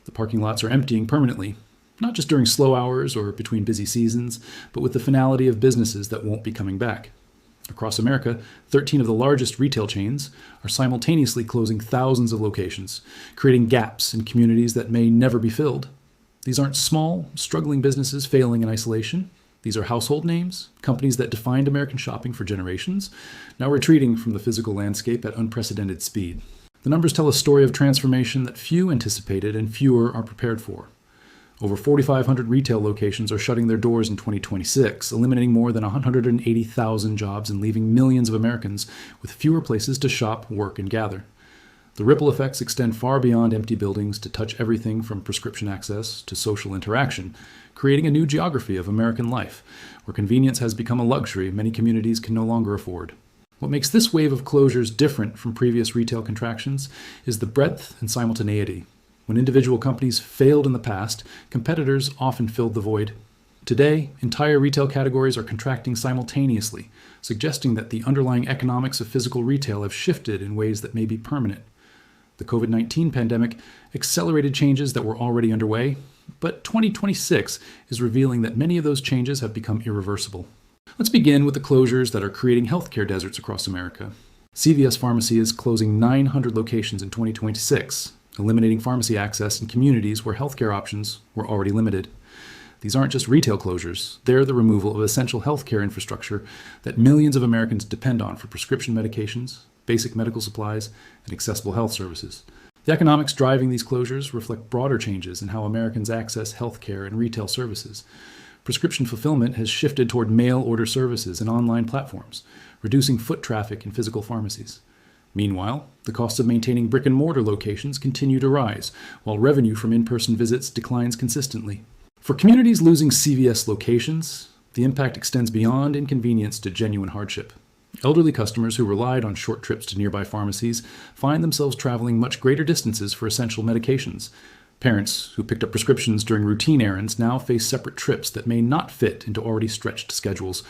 The parking lots are emptying permanently, not just during slow hours or between busy seasons, but with the finality of businesses that won't be coming back. Across America, 13 of the largest retail chains are simultaneously closing thousands of locations, creating gaps in communities that may never be filled. These aren't small, struggling businesses failing in isolation. These are household names, companies that defined American shopping for generations, now retreating from the physical landscape at unprecedented speed. The numbers tell a story of transformation that few anticipated and fewer are prepared for. Over 4,500 retail locations are shutting their doors in 2026, eliminating more than 180,000 jobs and leaving millions of Americans with fewer places to shop, work, and gather. The ripple effects extend far beyond empty buildings to touch everything from prescription access to social interaction, creating a new geography of American life, where convenience has become a luxury many communities can no longer afford. What makes this wave of closures different from previous retail contractions is the breadth and simultaneity. When individual companies failed in the past, competitors often filled the void. Today, entire retail categories are contracting simultaneously, suggesting that the underlying economics of physical retail have shifted in ways that may be permanent. The COVID-19 pandemic accelerated changes that were already underway, but 2026 is revealing that many of those changes have become irreversible. Let's begin with the closures that are creating healthcare deserts across America. CVS Pharmacy is closing 900 locations in 2026, eliminating pharmacy access in communities where healthcare options were already limited. These aren't just retail closures, they're the removal of essential healthcare infrastructure that millions of Americans depend on for prescription medications, basic medical supplies, and accessible health services. The economics driving these closures reflect broader changes in how Americans access healthcare and retail services. Prescription fulfillment has shifted toward mail-order services and online platforms, reducing foot traffic in physical pharmacies. Meanwhile, the costs of maintaining brick-and-mortar locations continue to rise, while revenue from in-person visits declines consistently. For communities losing CVS locations, the impact extends beyond inconvenience to genuine hardship. Elderly customers who relied on short trips to nearby pharmacies find themselves traveling much greater distances for essential medications. Parents who picked up prescriptions during routine errands now face separate trips that may not fit into already stretched schedules.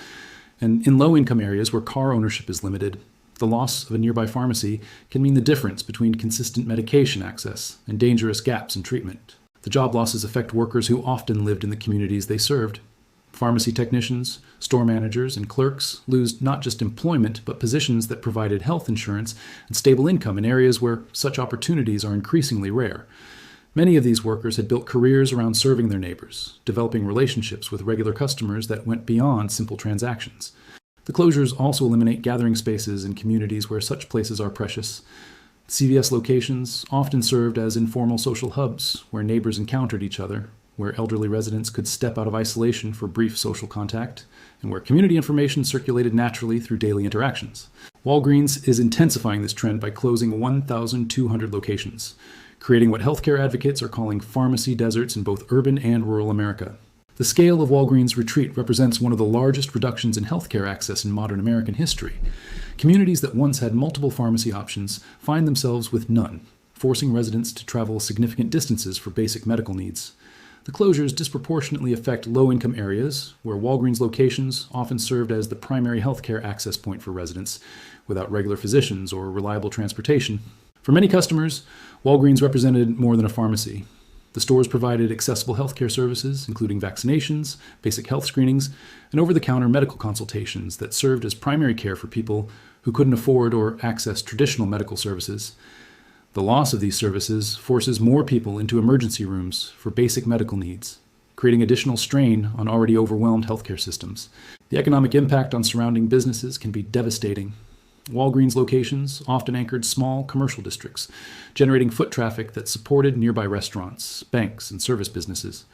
And in low-income areas where car ownership is limited, the loss of a nearby pharmacy can mean the difference between consistent medication access and dangerous gaps in treatment. The job losses affect workers who often lived in the communities they served. Pharmacy technicians, store managers, and clerks lose not just employment, but positions that provided health insurance and stable income in areas where such opportunities are increasingly rare. Many of these workers had built careers around serving their neighbors, developing relationships with regular customers that went beyond simple transactions. The closures also eliminate gathering spaces in communities where such places are precious. CVS locations often served as informal social hubs where neighbors encountered each other, where elderly residents could step out of isolation for brief social contact, and where community information circulated naturally through daily interactions. Walgreens is intensifying this trend by closing 1,200 locations, creating what healthcare advocates are calling pharmacy deserts in both urban and rural America. The scale of Walgreens' retreat represents one of the largest reductions in healthcare access in modern American history. Communities that once had multiple pharmacy options find themselves with none, forcing residents to travel significant distances for basic medical needs. The closures disproportionately affect low-income areas, where Walgreens locations often served as the primary healthcare access point for residents, without regular physicians or reliable transportation. For many customers, Walgreens represented more than a pharmacy. The stores provided accessible healthcare services, including vaccinations, basic health screenings, and over-the-counter medical consultations that served as primary care for people who couldn't afford or access traditional medical services. The loss of these services forces more people into emergency rooms for basic medical needs, creating additional strain on already overwhelmed healthcare systems. The economic impact on surrounding businesses can be devastating. Walgreens locations often anchored small commercial districts, generating foot traffic that supported nearby restaurants, banks, and service businesses.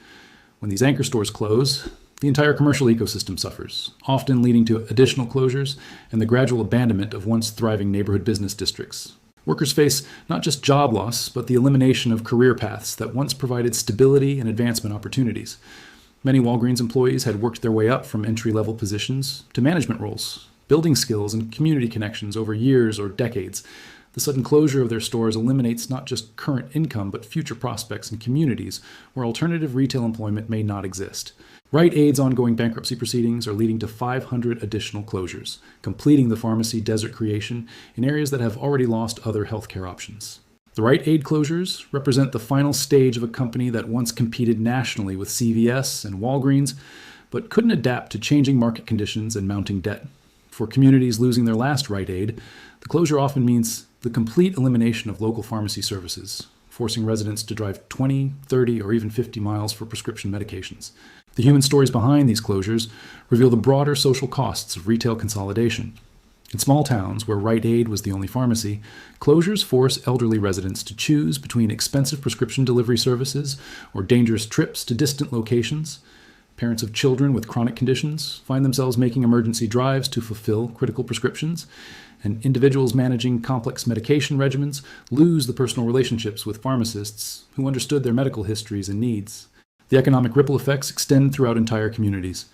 When these anchor stores close, the entire commercial ecosystem suffers, often leading to additional closures and the gradual abandonment of once thriving neighborhood business districts. Workers face not just job loss, but the elimination of career paths that once provided stability and advancement opportunities. Many Walgreens employees had worked their way up from entry-level positions to management roles, building skills and community connections over years or decades. The sudden closure of their stores eliminates not just current income, but future prospects in communities where alternative retail employment may not exist. Rite Aid's ongoing bankruptcy proceedings are leading to 500 additional closures, completing the pharmacy desert creation in areas that have already lost other healthcare options. The Rite Aid closures represent the final stage of a company that once competed nationally with CVS and Walgreens, but couldn't adapt to changing market conditions and mounting debt. For communities losing their last Rite Aid, the closure often means the complete elimination of local pharmacy services, forcing residents to drive 20, 30, or even 50 miles for prescription medications. The human stories behind these closures reveal the broader social costs of retail consolidation. In small towns where Rite Aid was the only pharmacy, closures force elderly residents to choose between expensive prescription delivery services or dangerous trips to distant locations. Parents of children with chronic conditions find themselves making emergency drives to fulfill critical prescriptions, and individuals managing complex medication regimens lose the personal relationships with pharmacists who understood their medical histories and needs. The economic ripple effects extend throughout entire communities.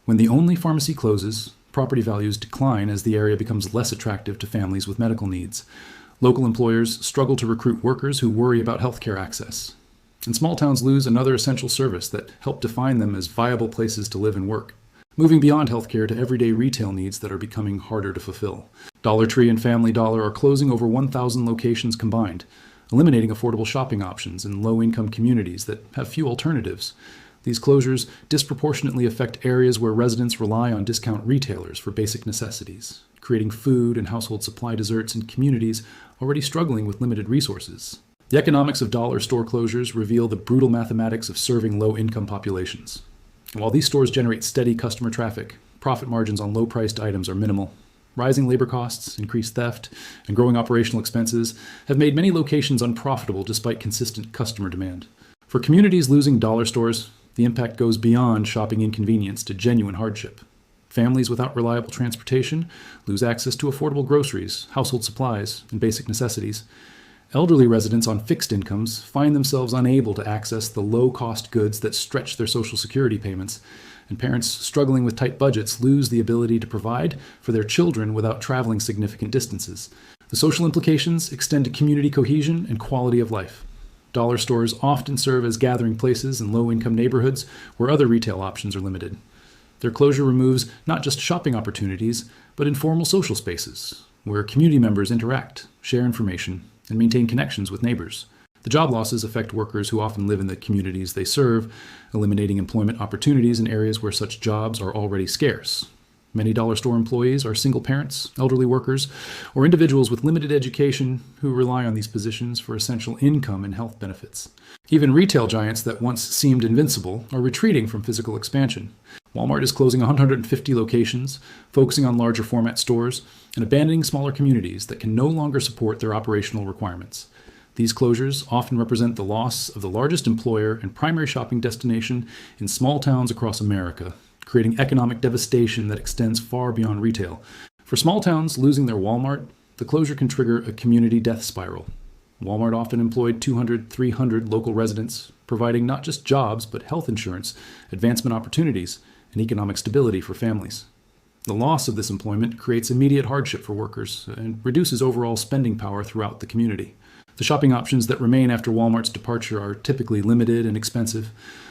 When the only pharmacy closes, property values decline as the area becomes less attractive to families with medical needs. Local employers struggle to recruit workers who worry about healthcare access. And small towns lose another essential service that helped define them as viable places to live and work, moving beyond healthcare to everyday retail needs that are becoming harder to fulfill. Dollar Tree and Family Dollar are closing over 1,000 locations combined, eliminating affordable shopping options in low-income communities that have few alternatives. These closures disproportionately affect areas where residents rely on discount retailers for basic necessities, creating food and household supply deserts in communities already struggling with limited resources. The economics of dollar store closures reveal the brutal mathematics of serving low-income populations. And while these stores generate steady customer traffic, profit margins on low-priced items are minimal. Rising labor costs, increased theft, and growing operational expenses have made many locations unprofitable despite consistent customer demand. For communities losing dollar stores, the impact goes beyond shopping inconvenience to genuine hardship. Families without reliable transportation lose access to affordable groceries, household supplies, and basic necessities. Elderly residents on fixed incomes find themselves unable to access the low-cost goods that stretch their Social Security payments, and parents struggling with tight budgets lose the ability to provide for their children without traveling significant distances. The social implications extend to community cohesion and quality of life. Dollar stores often serve as gathering places in low-income neighborhoods where other retail options are limited. Their closure removes not just shopping opportunities, but informal social spaces, where community members interact, share information, and maintain connections with neighbors. The job losses affect workers who often live in the communities they serve, eliminating employment opportunities in areas where such jobs are already scarce. Many dollar store employees are single parents, elderly workers, or individuals with limited education who rely on these positions for essential income and health benefits. Even retail giants that once seemed invincible are retreating from physical expansion. Walmart is closing 150 locations, focusing on larger format stores, and abandoning smaller communities that can no longer support their operational requirements. These closures often represent the loss of the largest employer and primary shopping destination in small towns across America, creating economic devastation that extends far beyond retail. For small towns losing their Walmart, the closure can trigger a community death spiral. Walmart often employed 200, 300 local residents, providing not just jobs, but health insurance, advancement opportunities, and economic stability for families. The loss of this employment creates immediate hardship for workers and reduces overall spending power throughout the community. The shopping options that remain after Walmart's departure are typically limited and expensive.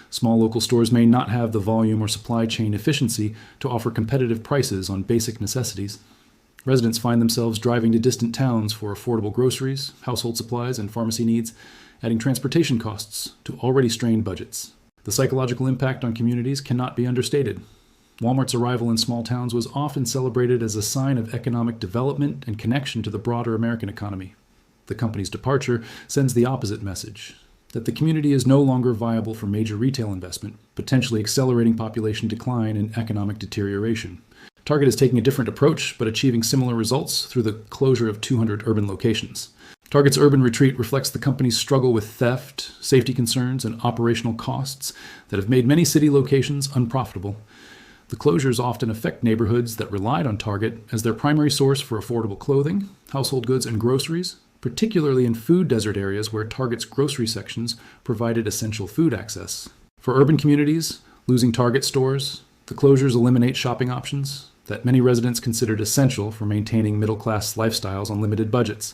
Small local stores may not have the volume or supply chain efficiency to offer competitive prices on basic necessities. Residents find themselves driving to distant towns for affordable groceries, household supplies, and pharmacy needs, adding transportation costs to already strained budgets. The psychological impact on communities cannot be understated. Walmart's arrival in small towns was often celebrated as a sign of economic development and connection to the broader American economy. The company's departure sends the opposite message, that the community is no longer viable for major retail investment, potentially accelerating population decline and economic deterioration. Target is taking a different approach, but achieving similar results through the closure of 200 urban locations. Target's urban retreat reflects the company's struggle with theft, safety concerns, and operational costs that have made many city locations unprofitable. The closures often affect neighborhoods that relied on Target as their primary source for affordable clothing, household goods, and groceries, particularly in food desert areas where Target's grocery sections provided essential food access. For urban communities, losing Target stores, the closures eliminate shopping options that many residents considered essential for maintaining middle-class lifestyles on limited budgets.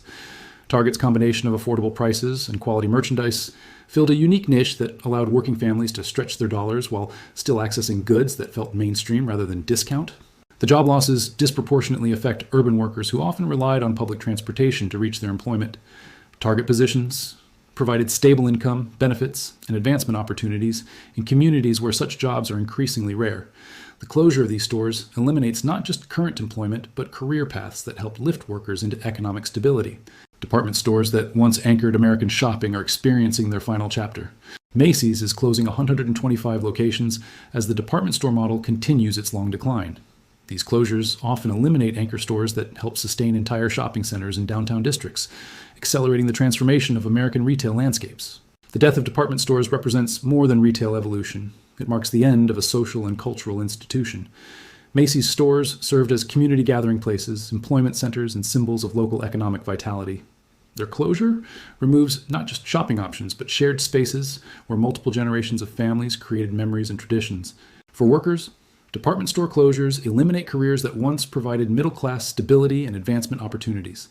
Target's combination of affordable prices and quality merchandise filled a unique niche that allowed working families to stretch their dollars while still accessing goods that felt mainstream rather than discount. The job losses disproportionately affect urban workers who often relied on public transportation to reach their employment. Target positions provided stable income, benefits, and advancement opportunities in communities where such jobs are increasingly rare. The closure of these stores eliminates not just current employment, but career paths that helped lift workers into economic stability. Department stores that once anchored American shopping are experiencing their final chapter. Macy's is closing 125 locations as the department store model continues its long decline. These closures often eliminate anchor stores that help sustain entire shopping centers in downtown districts, accelerating the transformation of American retail landscapes. The death of department stores represents more than retail evolution. It marks the end of a social and cultural institution. Macy's stores served as community gathering places, employment centers, and symbols of local economic vitality. Their closure removes not just shopping options, but shared spaces where multiple generations of families created memories and traditions. For workers, department store closures eliminate careers that once provided middle-class stability and advancement opportunities.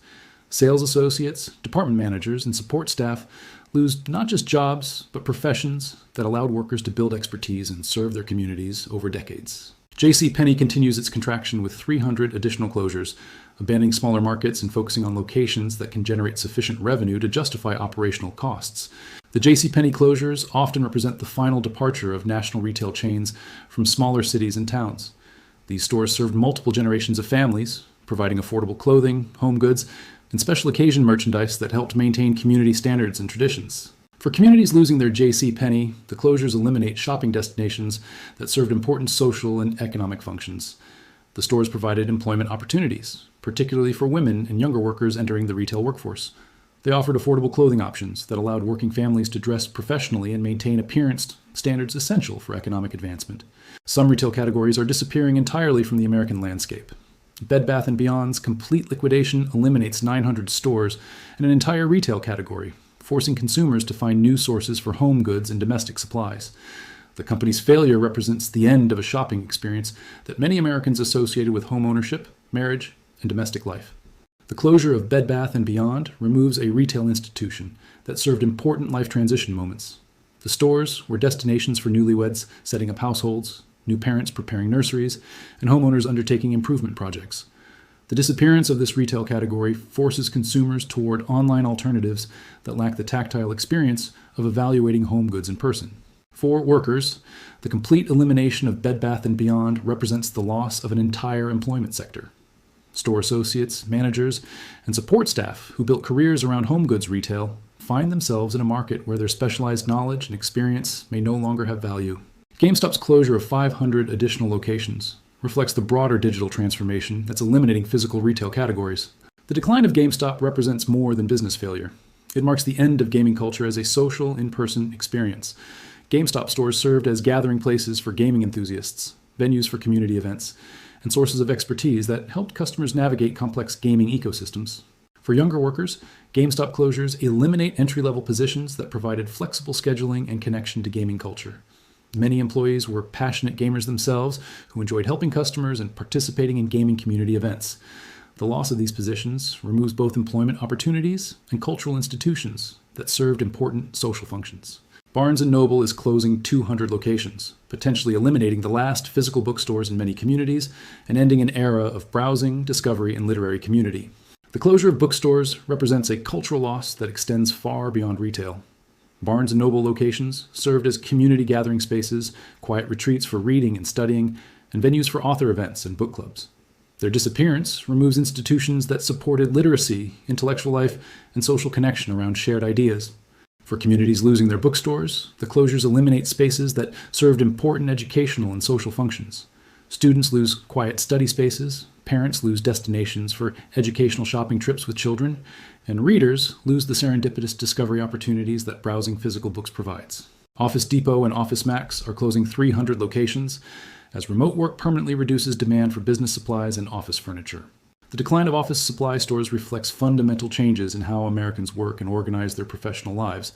Sales associates, department managers, and support staff lose not just jobs, but professions that allowed workers to build expertise and serve their communities over decades. JCPenney continues its contraction with 300 additional closures, abandoning smaller markets and focusing on locations that can generate sufficient revenue to justify operational costs. The JCPenney closures often represent the final departure of national retail chains from smaller cities and towns. These stores served multiple generations of families, providing affordable clothing, home goods, and special occasion merchandise that helped maintain community standards and traditions. For communities losing their JCPenney, the closures eliminate shopping destinations that served important social and economic functions. The stores provided employment opportunities, particularly for women and younger workers entering the retail workforce. They offered affordable clothing options that allowed working families to dress professionally and maintain appearance standards essential for economic advancement. Some retail categories are disappearing entirely from the American landscape. Bed Bath & Beyond's complete liquidation eliminates 900 stores and an entire retail category, forcing consumers to find new sources for home goods and domestic supplies. The company's failure represents the end of a shopping experience that many Americans associated with home ownership, marriage, and domestic life. The closure of Bed Bath & Beyond removes a retail institution that served important life transition moments. The stores were destinations for newlyweds setting up households, new parents preparing nurseries, and homeowners undertaking improvement projects. The disappearance of this retail category forces consumers toward online alternatives that lack the tactile experience of evaluating home goods in person. For workers, the complete elimination of Bed Bath & Beyond represents the loss of an entire employment sector. Store associates, managers, and support staff who built careers around home goods retail find themselves in a market where their specialized knowledge and experience may no longer have value. GameStop's closure of 500 additional locations reflects the broader digital transformation that's eliminating physical retail categories. The decline of GameStop represents more than business failure. It marks the end of gaming culture as a social, in-person experience. GameStop stores served as gathering places for gaming enthusiasts, venues for community events, and sources of expertise that helped customers navigate complex gaming ecosystems. For younger workers, GameStop closures eliminate entry-level positions that provided flexible scheduling and connection to gaming culture. Many employees were passionate gamers themselves who enjoyed helping customers and participating in gaming community events. The loss of these positions removes both employment opportunities and cultural institutions that served important social functions. Barnes & Noble is closing 200 locations, potentially eliminating the last physical bookstores in many communities and ending an era of browsing, discovery, and literary community. The closure of bookstores represents a cultural loss that extends far beyond retail. Barnes & Noble locations served as community gathering spaces, quiet retreats for reading and studying, and venues for author events and book clubs. Their disappearance removes institutions that supported literacy, intellectual life, and social connection around shared ideas. For communities losing their bookstores, the closures eliminate spaces that served important educational and social functions. Students lose quiet study spaces, parents lose destinations for educational shopping trips with children, and readers lose the serendipitous discovery opportunities that browsing physical books provides. Office Depot and Office Max are closing 300 locations as remote work permanently reduces demand for business supplies and office furniture. The decline of office supply stores reflects fundamental changes in how Americans work and organize their professional lives.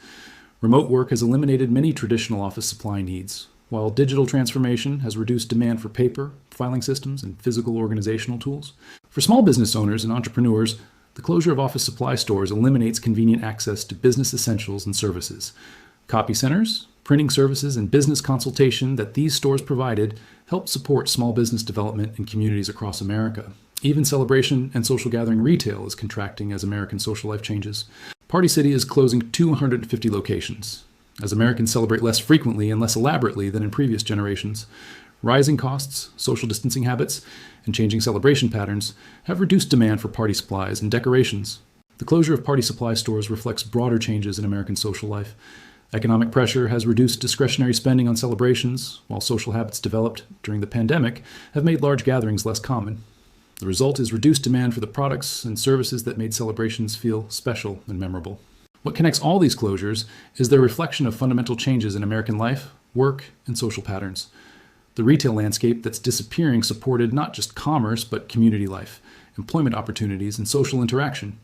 Remote work has eliminated many traditional office supply needs, while digital transformation has reduced demand for paper, filing systems, and physical organizational tools. For small business owners and entrepreneurs, the closure of office supply stores eliminates convenient access to business essentials and services. Copy centers, printing services, and business consultation that these stores provided help support small business development in communities across America. Even celebration and social gathering retail is contracting as American social life changes. Party City is closing 250 locations. As Americans celebrate less frequently and less elaborately than in previous generations, rising costs, social distancing habits, and changing celebration patterns have reduced demand for party supplies and decorations. The closure of party supply stores reflects broader changes in American social life. Economic pressure has reduced discretionary spending on celebrations, while social habits developed during the pandemic have made large gatherings less common. The result is reduced demand for the products and services that made celebrations feel special and memorable. What connects all these closures is their reflection of fundamental changes in American life, work, and social patterns. The retail landscape that's disappearing supported not just commerce, but community life, employment opportunities, and social interaction.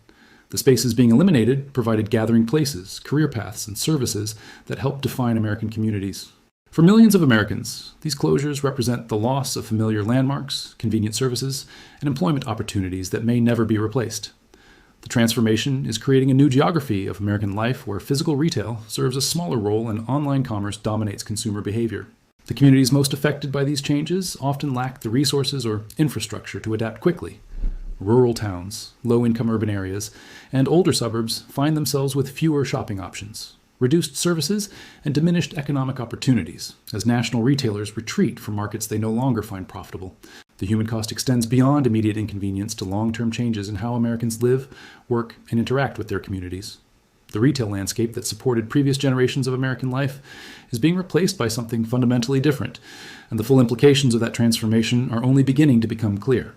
The spaces being eliminated provided gathering places, career paths, and services that help define American communities. For millions of Americans, these closures represent the loss of familiar landmarks, convenient services, and employment opportunities that may never be replaced. The transformation is creating a new geography of American life where physical retail serves a smaller role and online commerce dominates consumer behavior. The communities most affected by these changes often lack the resources or infrastructure to adapt quickly. Rural towns, low-income urban areas, and older suburbs find themselves with fewer shopping options, reduced services, and diminished economic opportunities as national retailers retreat from markets they no longer find profitable. The human cost extends beyond immediate inconvenience to long-term changes in how Americans live, work, and interact with their communities. The retail landscape that supported previous generations of American life is being replaced by something fundamentally different, and the full implications of that transformation are only beginning to become clear.